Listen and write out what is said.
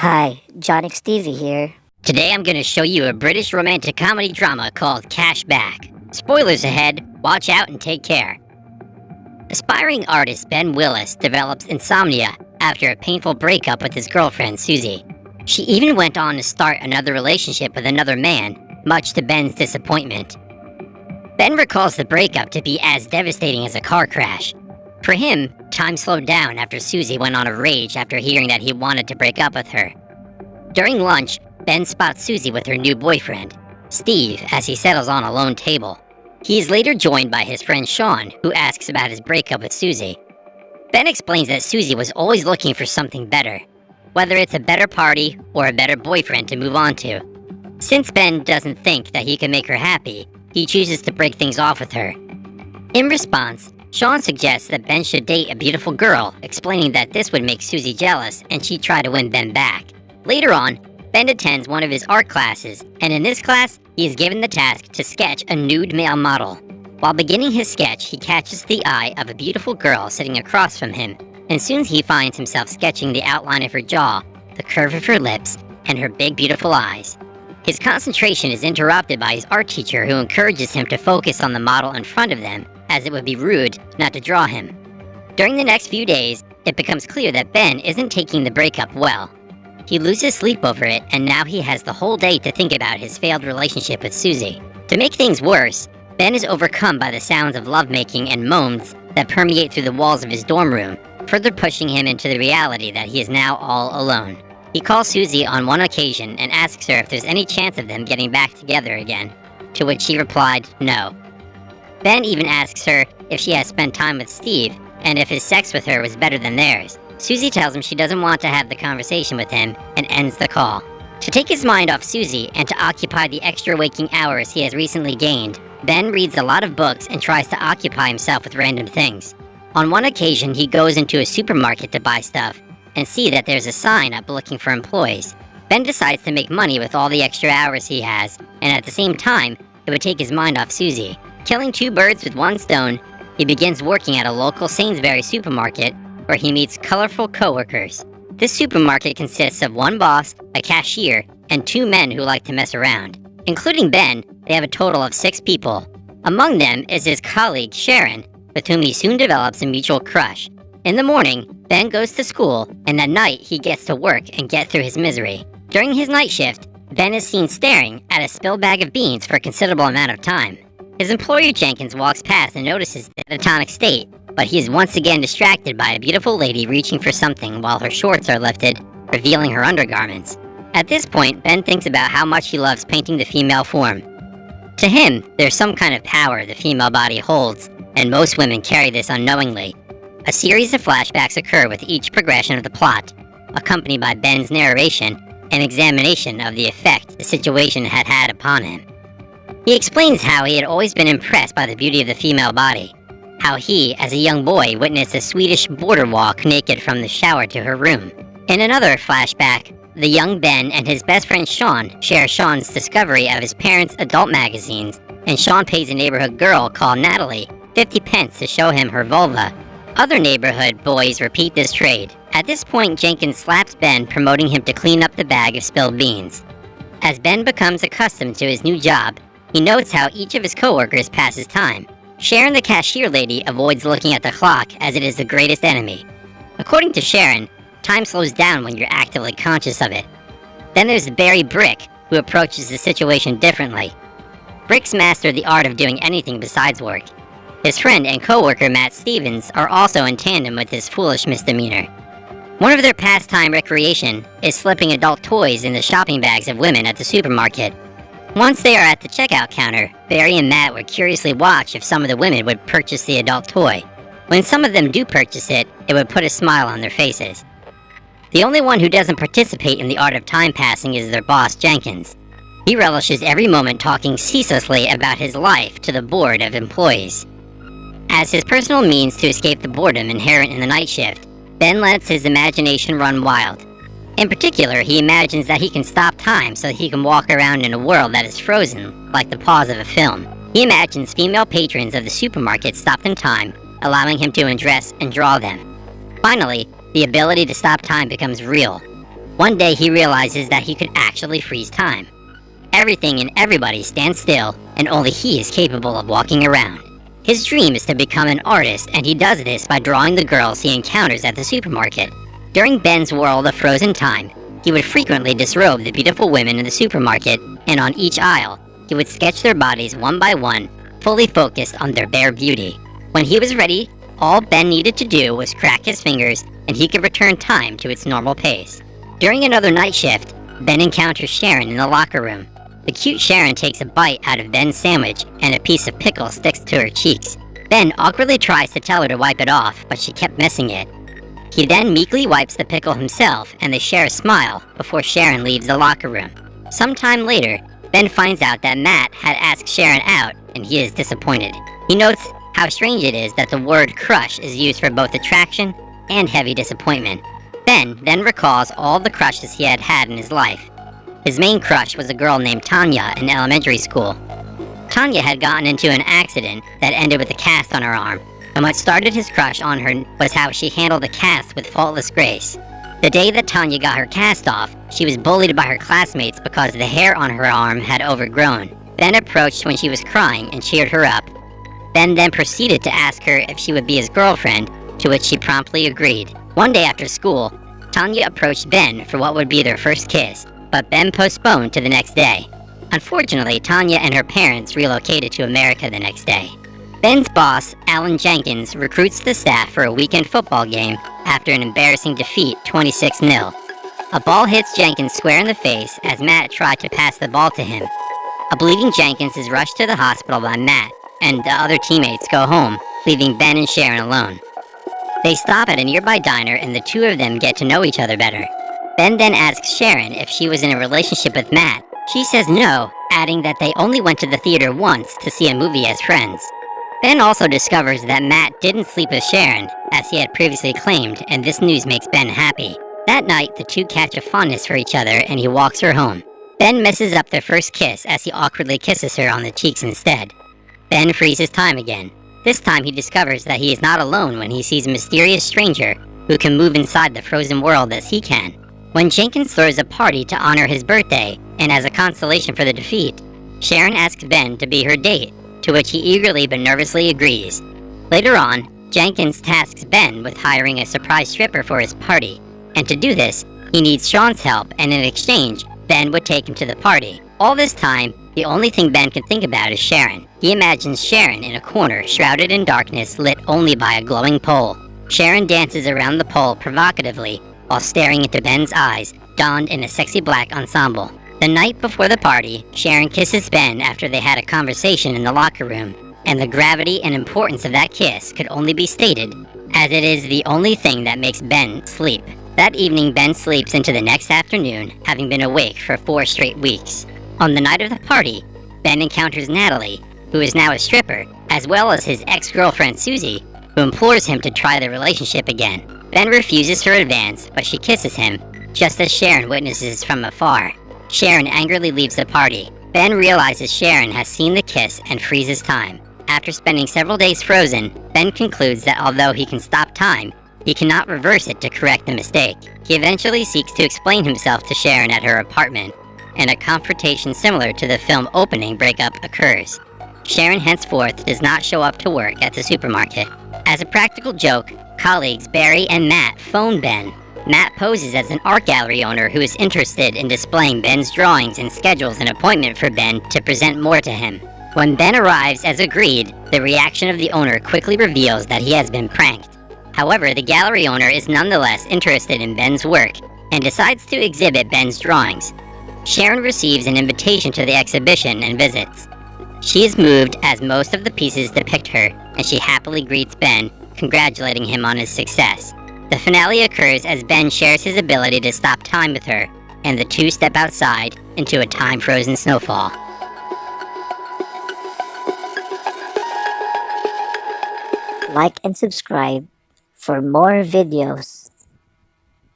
Hi, John Stevie here. Today I'm going to show you a British romantic comedy drama called Cashback. Spoilers ahead, watch out and take care. Aspiring artist Ben Willis develops insomnia after a painful breakup with his girlfriend Susie. She even went on to start another relationship with another man, much to Ben's disappointment. Ben recalls the breakup to be as devastating as a car crash. For him, time slowed down after Susie went on a rage after hearing that he wanted to break up with her. During lunch, Ben spots Susie with her new boyfriend, Steve, as he settles on a lone table. He is later joined by his friend Sharon, who asks about his breakup with Susie. Ben explains that Susie was always looking for something better, whether it's a better party or a better boyfriend to move on to. Since Ben doesn't think that he can make her happy, he chooses to break things off with her. In response, Sharon suggests that Ben should date a beautiful girl, explaining that this would make Susie jealous and she'd try to win Ben back. Later on, Ben attends one of his art classes, and in this class, he is given the task to sketch a nude male model. While beginning his sketch, he catches the eye of a beautiful girl sitting across from him, and soon he finds himself sketching the outline of her jaw, the curve of her lips, and her big beautiful eyes. His concentration is interrupted by his art teacher, who encourages him to focus on the model in front of them, as it would be rude not to draw him. During the next few days, it becomes clear that Ben isn't taking the breakup well. He loses sleep over it, and now he has the whole day to think about his failed relationship with Susie. To make things worse, Ben is overcome by the sounds of lovemaking and moans that permeate through the walls of his dorm room, further pushing him into the reality that he is now all alone. He calls Susie on one occasion and asks her if there's any chance of them getting back together again, to which she replied, no. Ben even asks her if she has spent time with Steve, and if his sex with her was better than theirs. Susie tells him she doesn't want to have the conversation with him, and ends the call. To take his mind off Susie, and to occupy the extra waking hours he has recently gained, Ben reads a lot of books and tries to occupy himself with random things. On one occasion, he goes into a supermarket to buy stuff, and see that there's a sign up looking for employees. Ben decides to make money with all the extra hours he has, and at the same time, it would take his mind off Susie. Killing two birds with one stone, he begins working at a local Sainsbury's supermarket, where he meets colorful coworkers. This supermarket consists of one boss, a cashier, and two men who like to mess around. Including Ben, they have a total of 6 people. Among them is his colleague Sharon, with whom he soon develops a mutual crush. In the morning, Ben goes to school, and at night he gets to work and get through his misery. During his night shift, Ben is seen staring at a spilled bag of beans for a considerable amount of time. His employer Jenkins walks past and notices the catatonic state, but he is once again distracted by a beautiful lady reaching for something while her shorts are lifted, revealing her undergarments. At this point, Ben thinks about how much he loves painting the female form. To him, there's some kind of power the female body holds, and most women carry this unknowingly. A series of flashbacks occur with each progression of the plot, accompanied by Ben's narration and examination of the effect the situation had had upon him. He explains how he had always been impressed by the beauty of the female body, how he, as a young boy, witnessed a Swedish border walk naked from the shower to her room. In another flashback, the young Ben and his best friend Sean share Sean's discovery of his parents' adult magazines, and Sean pays a neighborhood girl called Natalie 50 pence to show him her vulva. Other neighborhood boys repeat this trade. At this point, Jenkins slaps Ben, promoting him to clean up the bag of spilled beans. As Ben becomes accustomed to his new job, he notes how each of his coworkers passes time. Sharon, the cashier lady, avoids looking at the clock as it is the greatest enemy. According to Sharon, time slows down when you're actively conscious of it. Then there's Barry Brick, who approaches the situation differently. Brick's mastered the art of doing anything besides work. His friend and coworker Matt Stevens are also in tandem with this foolish misdemeanor. One of their pastime recreation is slipping adult toys in the shopping bags of women at the supermarket. Once they are at the checkout counter, Barry and Matt would curiously watch if some of the women would purchase the adult toy. When some of them do purchase it, it would put a smile on their faces. The only one who doesn't participate in the art of time passing is their boss, Jenkins. He relishes every moment talking ceaselessly about his life to the board of employees. As his personal means to escape the boredom inherent in the night shift, Ben lets his imagination run wild. In particular, he imagines that he can stop time so that he can walk around in a world that is frozen, like the pause of a film. He imagines female patrons of the supermarket stopped in time, allowing him to undress and draw them. Finally, the ability to stop time becomes real. One day he realizes that he could actually freeze time. Everything and everybody stands still, and only he is capable of walking around. His dream is to become an artist, and he does this by drawing the girls he encounters at the supermarket. During Ben's world of frozen time, he would frequently disrobe the beautiful women in the supermarket, and on each aisle, he would sketch their bodies one by one, fully focused on their bare beauty. When he was ready, all Ben needed to do was crack his fingers, and he could return time to its normal pace. During another night shift, Ben encounters Sharon in the locker room. The cute Sharon takes a bite out of Ben's sandwich, and a piece of pickle sticks to her cheeks. Ben awkwardly tries to tell her to wipe it off, but she kept missing it. He then meekly wipes the pickle himself, and they share a smile before Sharon leaves the locker room. Sometime later, Ben finds out that Matt had asked Sharon out, and he is disappointed. He notes how strange it is that the word crush is used for both attraction and heavy disappointment. Ben then recalls all the crushes he had had in his life. His main crush was a girl named Tanya in elementary school. Tanya had gotten into an accident that ended with a cast on her arm, and what started his crush on her was how she handled the cast with faultless grace. The day that Tanya got her cast off, she was bullied by her classmates because the hair on her arm had overgrown. Ben approached when she was crying and cheered her up. Ben then proceeded to ask her if she would be his girlfriend, to which she promptly agreed. One day after school, Tanya approached Ben for what would be their first kiss, but Ben postponed to the next day. Unfortunately, Tanya and her parents relocated to America the next day. Ben's boss, Alan Jenkins, recruits the staff for a weekend football game after an embarrassing defeat 26-0. A ball hits Jenkins square in the face as Matt tried to pass the ball to him. A bleeding Jenkins is rushed to the hospital by Matt, and the other teammates go home, leaving Ben and Sharon alone. They stop at a nearby diner, and the two of them get to know each other better. Ben then asks Sharon if she was in a relationship with Matt. She says no, adding that they only went to the theater once to see a movie as friends. Ben also discovers that Matt didn't sleep with Sharon, as he had previously claimed, and this news makes Ben happy. That night, the two catch a fondness for each other, and he walks her home. Ben messes up their first kiss as he awkwardly kisses her on the cheeks instead. Ben freezes time again. This time he discovers that he is not alone when he sees a mysterious stranger who can move inside the frozen world as he can. When Jenkins throws a party to honor his birthday, and as a consolation for the defeat, Sharon asks Ben to be her date, to which he eagerly but nervously agrees. Later on, Jenkins tasks Ben with hiring a surprise stripper for his party, and to do this, he needs Sean's help, and in exchange, Ben would take him to the party. All this time, the only thing Ben can think about is Sharon. He imagines Sharon in a corner, shrouded in darkness, lit only by a glowing pole. Sharon dances around the pole provocatively, while staring into Ben's eyes, donned in a sexy black ensemble. The night before the party, Sharon kisses Ben after they had a conversation in the locker room, and the gravity and importance of that kiss could only be stated, as it is the only thing that makes Ben sleep. That evening, Ben sleeps into the next afternoon, having been awake for 4 straight weeks. On the night of the party, Ben encounters Natalie, who is now a stripper, as well as his ex-girlfriend Susie, who implores him to try the relationship again. Ben refuses her advance, but she kisses him, just as Sharon witnesses from afar. Sharon angrily leaves the party. Ben realizes Sharon has seen the kiss and freezes time. After spending several days frozen, Ben concludes that although he can stop time, he cannot reverse it to correct the mistake. He eventually seeks to explain himself to Sharon at her apartment, and a confrontation similar to the film opening breakup occurs. Sharon henceforth does not show up to work at the supermarket. As a practical joke, colleagues Barry and Matt phone Ben. Matt poses as an art gallery owner who is interested in displaying Ben's drawings and schedules an appointment for Ben to present more to him. When Ben arrives as agreed, the reaction of the owner quickly reveals that he has been pranked. However, the gallery owner is nonetheless interested in Ben's work and decides to exhibit Ben's drawings. Sharon receives an invitation to the exhibition and visits. She is moved as most of the pieces depict her, and she happily greets Ben, congratulating him on his success. The finale occurs as Ben shares his ability to stop time with her, and the two step outside into a time-frozen snowfall. Like and subscribe for more videos.